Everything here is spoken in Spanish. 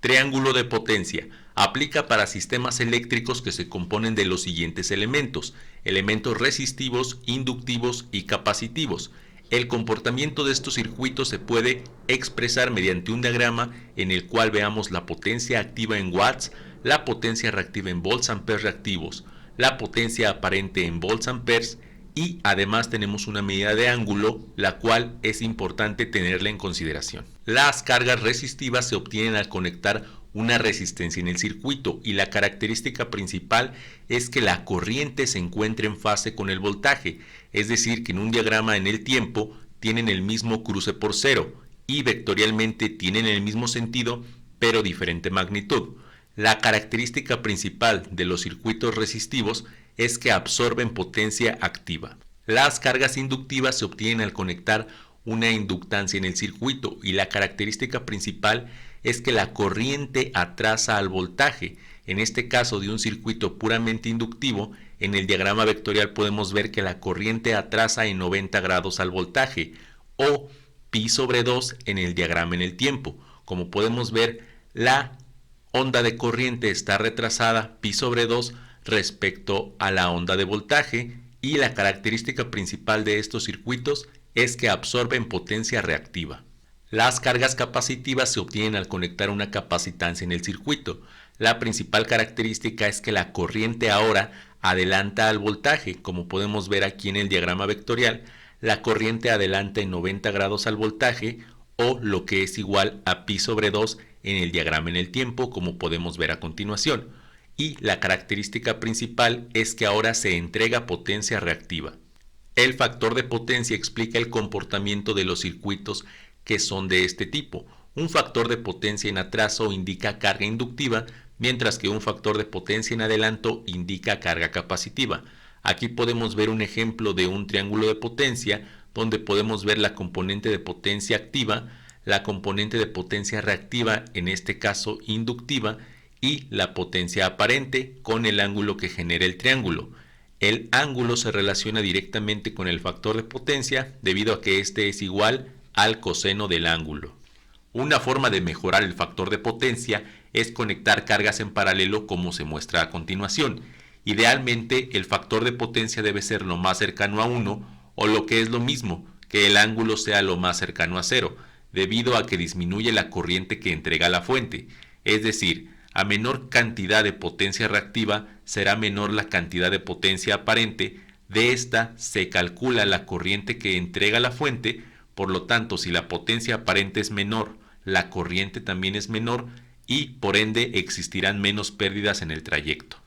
Triángulo de potencia. Aplica para sistemas eléctricos que se componen de los siguientes elementos: elementos resistivos, inductivos y capacitivos. El comportamiento de estos circuitos se puede expresar mediante un diagrama en el cual veamos la potencia activa en watts, la potencia reactiva en volts-amperes reactivos, la potencia aparente en volts-amperes, y además tenemos una medida de ángulo, la cual es importante tenerla en consideración. Las cargas resistivas se obtienen al conectar una resistencia en el circuito, y la característica principal es que la corriente se encuentre en fase con el voltaje, es decir, que en un diagrama en el tiempo tienen el mismo cruce por cero y vectorialmente tienen el mismo sentido pero diferente magnitud. La característica principal de los circuitos resistivos es que absorben potencia activa. Las cargas inductivas se obtienen al conectar una inductancia en el circuito, y la característica principal es que la corriente atrasa al voltaje. En este caso de un circuito puramente inductivo, en el diagrama vectorial podemos ver que la corriente atrasa en 90 grados al voltaje, o pi/2 en el diagrama en el tiempo. Como podemos ver, la onda de corriente está retrasada pi/2 respecto a la onda de voltaje, y la característica principal de estos circuitos es que absorben potencia reactiva. Las cargas capacitivas se obtienen al conectar una capacitancia en el circuito. La principal característica es que la corriente ahora adelanta al voltaje. Como podemos ver aquí en el diagrama vectorial, la corriente adelanta en 90 grados al voltaje, o lo que es igual a pi/2 en el diagrama en el tiempo, como podemos ver a continuación. Y la característica principal es que ahora se entrega potencia reactiva. El factor de potencia explica el comportamiento de los circuitos que son de este tipo. Un factor de potencia en atraso indica carga inductiva, mientras que un factor de potencia en adelanto indica carga capacitiva. Aquí podemos ver un ejemplo de un triángulo de potencia, donde podemos ver la componente de potencia activa, la componente de potencia reactiva, en este caso inductiva, y la potencia aparente con el ángulo que genera el triángulo. El ángulo se relaciona directamente con el factor de potencia debido a que este es igual al coseno del ángulo. Una forma de mejorar el factor de potencia es conectar cargas en paralelo, como se muestra a continuación. Idealmente, el factor de potencia debe ser lo más cercano a 1, o lo que es lo mismo, que el ángulo sea lo más cercano a 0, debido a que disminuye la corriente que entrega la fuente. Es decir, a menor cantidad de potencia reactiva será menor la cantidad de potencia aparente. De esta se calcula la corriente que entrega la fuente. Por lo tanto, si la potencia aparente es menor, la corriente también es menor, y por ende existirán menos pérdidas en el trayecto.